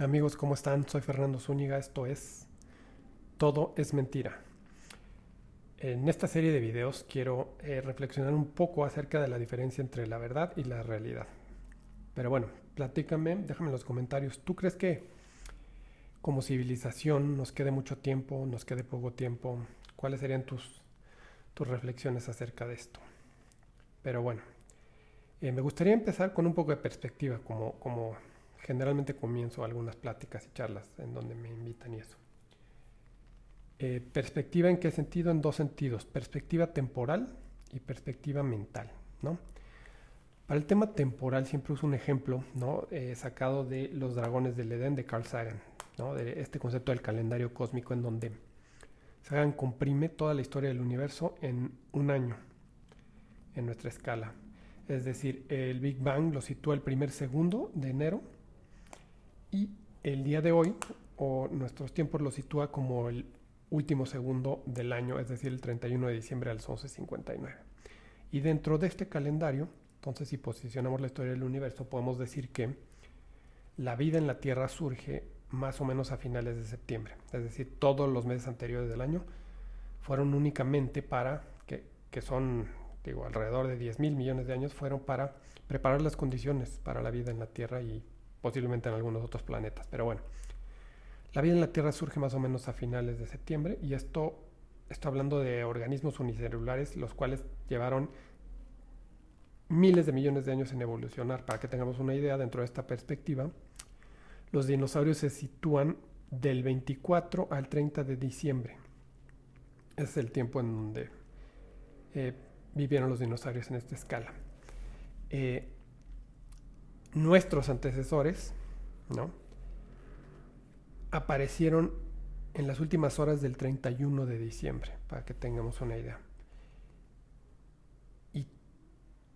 Amigos, ¿cómo están? Soy Fernando Zúñiga, esto es Todo es Mentira. En esta serie de videos quiero reflexionar un poco acerca de la diferencia entre la verdad y la realidad. Pero bueno, platícame, déjame en los comentarios. ¿Tú crees que como civilización nos quede mucho tiempo, nos quede poco tiempo? ¿Cuáles serían tus reflexiones acerca de esto? Pero bueno, me gustaría empezar con un poco de perspectiva, como generalmente comienzo algunas pláticas y charlas en donde me invitan y eso. Perspectiva en qué sentido? En dos sentidos, perspectiva temporal y perspectiva mental, ¿no? Para el tema temporal siempre uso un ejemplo, ¿no? Sacado de Los Dragones del Edén de Carl Sagan, ¿no? De este concepto del calendario cósmico en donde Sagan comprime toda la historia del universo en un año en nuestra escala. Es decir, el Big Bang lo sitúa el primer segundo de enero y el día de hoy, o nuestros tiempos, lo sitúa como el último segundo del año, es decir, el 31 de diciembre a las 11:59. Y dentro de este calendario, entonces, si posicionamos la historia del universo, podemos decir que la vida en la Tierra surge más o menos a finales de septiembre. Es decir, todos los meses anteriores del año fueron únicamente para, que son, digo, alrededor de 10 mil millones de años, fueron para preparar las condiciones para la vida en la Tierra y posiblemente en algunos otros planetas. Pero bueno, la vida en la Tierra surge más o menos a finales de septiembre y esto hablando de organismos unicelulares, los cuales llevaron miles de millones de años en evolucionar. Para que tengamos una idea, dentro de esta perspectiva, los dinosaurios se sitúan del 24 al 30 de diciembre. Ese es el tiempo en donde eh, vivieron los dinosaurios en esta escala. Eh, Nuestros antecesores, ¿no?, aparecieron en las últimas horas del 31 de diciembre, para que tengamos una idea. Y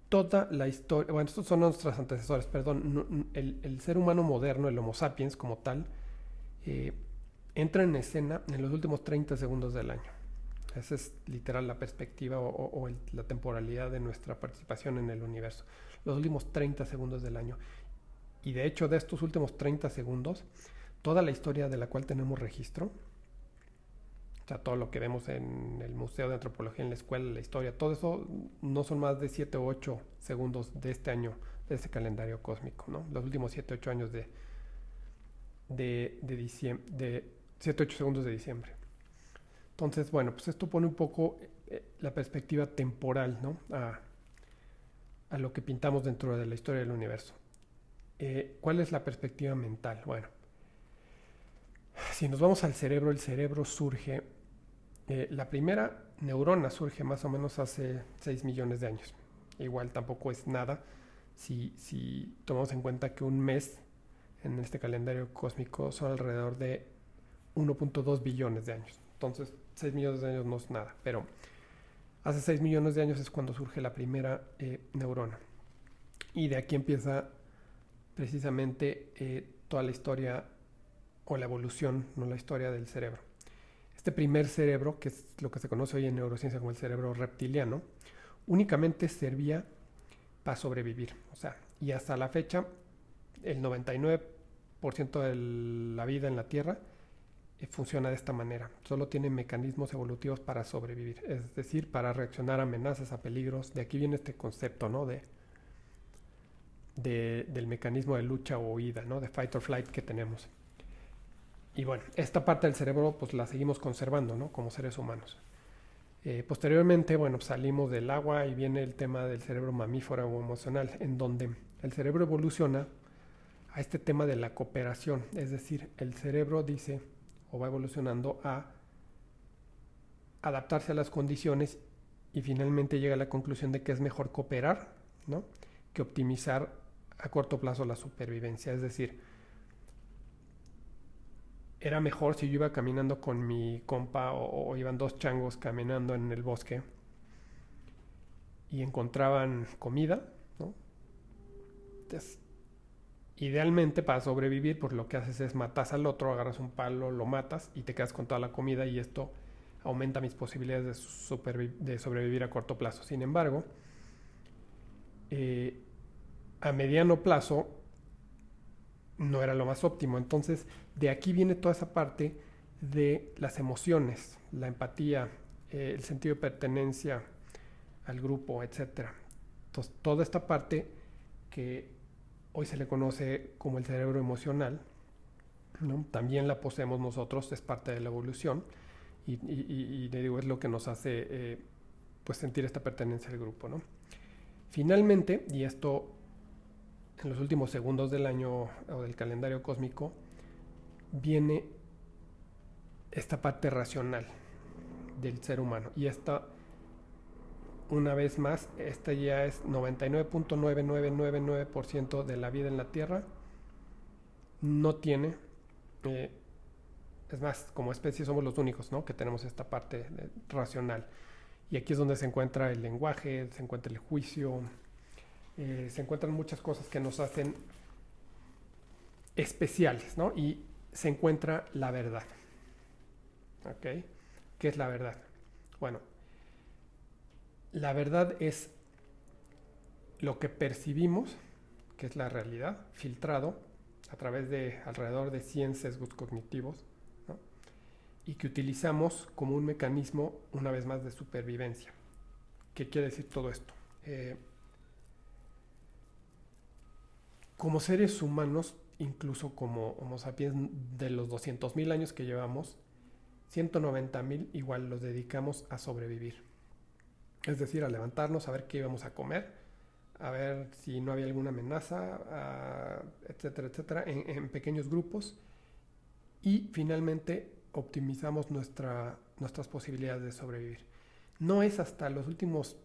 toda la historia, bueno, estos son nuestros antecesores, perdón, el ser humano moderno, el Homo sapiens como tal, eh, entra en escena en los últimos 30 segundos del año. Esa es literal la perspectiva la temporalidad de nuestra participación en el universo. Los últimos 30 segundos del año. Y de hecho, de estos últimos 30 segundos, toda la historia de la cual tenemos registro, o sea, todo lo que vemos en el Museo de Antropología, en la escuela, la historia, todo eso no son más de 7 o 8 segundos de este año, de este calendario cósmico, ¿no? Los últimos 7 o 8 años de diciembre, de 7 o 8 segundos de diciembre. Entonces, bueno, pues esto pone un poco la perspectiva temporal, ¿no?, a lo que pintamos dentro de la historia del universo. ¿Cuál es la perspectiva mental? Bueno, si nos vamos al cerebro, el cerebro surge, la primera neurona surge más o menos hace 6 millones de años. Igual tampoco es nada si tomamos en cuenta que un mes en este calendario cósmico son alrededor de 1.2 billones de años. Entonces, 6 millones de años no es nada, pero hace 6 millones de años es cuando surge la primera neurona. Y de aquí empieza precisamente toda la historia o la evolución, no la historia del cerebro. Este primer cerebro, que es lo que se conoce hoy en neurociencia como el cerebro reptiliano, únicamente servía para sobrevivir. O sea, y hasta la fecha, el 99% de la vida en la Tierra funciona de esta manera. Solo tiene mecanismos evolutivos para sobrevivir, es decir, para reaccionar a amenazas, a peligros. De aquí viene este concepto, ¿no?, del mecanismo de lucha o huida, ¿no?, de fight or flight que tenemos. Y bueno, esta parte del cerebro pues la seguimos conservando, ¿no?, como seres humanos. Posteriormente, bueno, pues salimos del agua y viene el tema del cerebro mamífero o emocional, en donde el cerebro evoluciona a este tema de la cooperación. Es decir, el cerebro dice o va evolucionando a adaptarse a las condiciones y finalmente llega a la conclusión de que es mejor cooperar, ¿no?, que optimizar a corto plazo la supervivencia. Es decir, era mejor si yo iba caminando con mi compa o iban dos changos caminando en el bosque y encontraban comida, ¿no? Entonces, idealmente para sobrevivir, pues lo que haces es matas al otro, agarras un palo, lo matas y te quedas con toda la comida y esto aumenta mis posibilidades de sobrevivir a corto plazo. Sin embargo, a mediano plazo no era lo más óptimo. Entonces, de aquí viene toda esa parte de las emociones, la empatía, el sentido de pertenencia al grupo, etcétera. Entonces, toda esta parte que hoy se le conoce como el cerebro emocional, ¿no? También la poseemos nosotros, es parte de la evolución y le digo, es lo que nos hace pues sentir esta pertenencia al grupo, ¿no? Finalmente, y esto en los últimos segundos del año o del calendario cósmico, viene esta parte racional del ser humano. Y esta, una vez más, esta ya es 99.9999% de la vida en la Tierra. No tiene, eh, es más, como especie somos los únicos, ¿no?, que tenemos esta parte racional. Y aquí es donde se encuentra el lenguaje, se encuentra el juicio, se encuentran muchas cosas que nos hacen especiales, ¿no? Y se encuentra la verdad. ¿Ok? ¿Qué es la verdad? Bueno, la verdad es lo que percibimos, que es la realidad, filtrado a través de alrededor de 100 sesgos cognitivos, ¿no?, y que utilizamos como un mecanismo, una vez más, de supervivencia. ¿Qué quiere decir todo esto? Como seres humanos, incluso como Homo sapiens, de los 200.000 años que llevamos, 190.000 igual los dedicamos a sobrevivir. Es decir, a levantarnos, a ver qué íbamos a comer, a ver si no había alguna amenaza, etcétera, etcétera, en pequeños grupos. Y finalmente optimizamos nuestras posibilidades de sobrevivir. No es hasta los últimos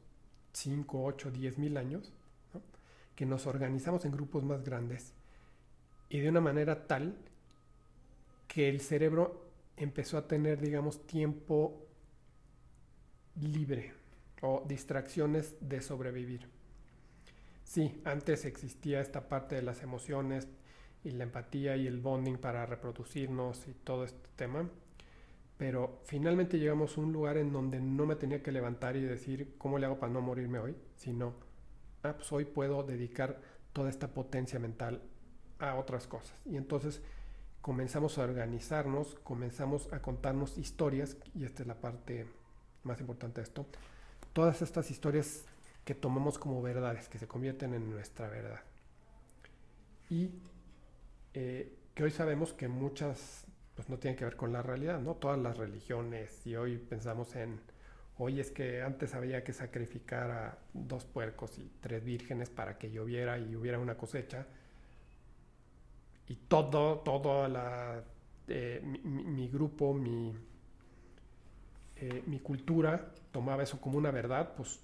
5, 8, 10.000 años, ¿no?, que nos organizamos en grupos más grandes y de una manera tal que el cerebro empezó a tener, digamos, tiempo libre o distracciones de sobrevivir. Sí, antes existía esta parte de las emociones y la empatía y el bonding para reproducirnos y todo este tema, pero finalmente llegamos a un lugar en donde no me tenía que levantar y decir cómo le hago para no morirme hoy, sino, pues hoy puedo dedicar toda esta potencia mental a otras cosas. Y entonces comenzamos a organizarnos, comenzamos a contarnos historias, y esta es la parte más importante de esto, todas estas historias que tomamos como verdades, que se convierten en nuestra verdad. Y que hoy sabemos que muchas pues no tienen que ver con la realidad, ¿no? Todas las religiones, y hoy pensamos en, hoy es que antes había que sacrificar a 2 puercos y 3 vírgenes para que lloviera y hubiera una cosecha, y todo mi grupo, mi cultura tomaba eso como una verdad, pues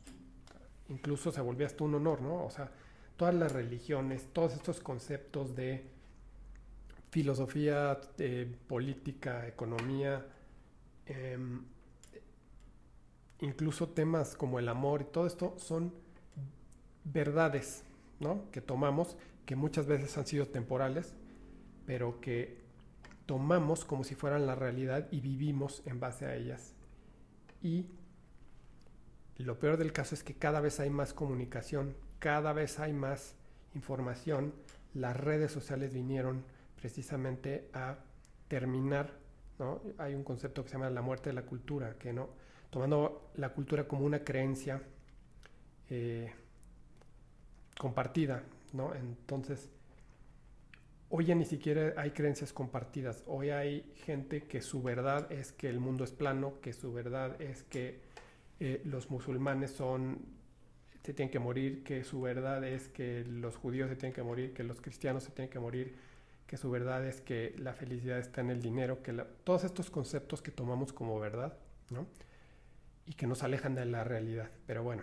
incluso se volvía hasta un honor, ¿no? O sea, todas las religiones, todos estos conceptos de filosofía, política, economía, eh, incluso temas como el amor y todo esto son verdades, ¿no?, que tomamos, que muchas veces han sido temporales, pero que tomamos como si fueran la realidad y vivimos en base a ellas. Y lo peor del caso es que cada vez hay más comunicación, cada vez hay más información. Las redes sociales vinieron precisamente a terminar, ¿no? Hay un concepto que se llama la muerte de la cultura, que no, tomando la cultura como una creencia compartida, ¿no? Entonces, hoy ya ni siquiera hay creencias compartidas. Hoy hay gente que su verdad es que el mundo es plano, que su verdad es que los musulmanes se tienen que morir, que su verdad es que los judíos se tienen que morir, que los cristianos se tienen que morir, que su verdad es que la felicidad está en el dinero, todos estos conceptos que tomamos como verdad, ¿no?, y que nos alejan de la realidad. Pero bueno,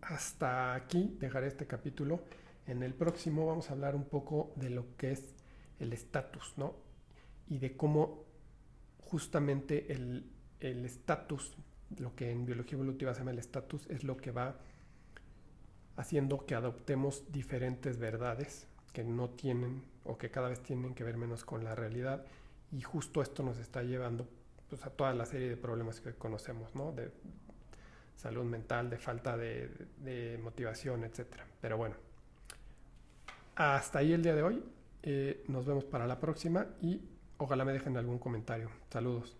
hasta aquí dejaré este capítulo. En el próximo vamos a hablar un poco de lo que es el estatus, ¿no?, y de cómo justamente el estatus, lo que en biología evolutiva se llama el estatus, es lo que va haciendo que adoptemos diferentes verdades que no tienen o que cada vez tienen que ver menos con la realidad, y justo esto nos está llevando pues a toda la serie de problemas que conocemos, ¿no?, de salud mental, de falta de motivación, etcétera. Pero bueno, hasta ahí el día de hoy. Nos vemos para la próxima y ojalá me dejen algún comentario. Saludos.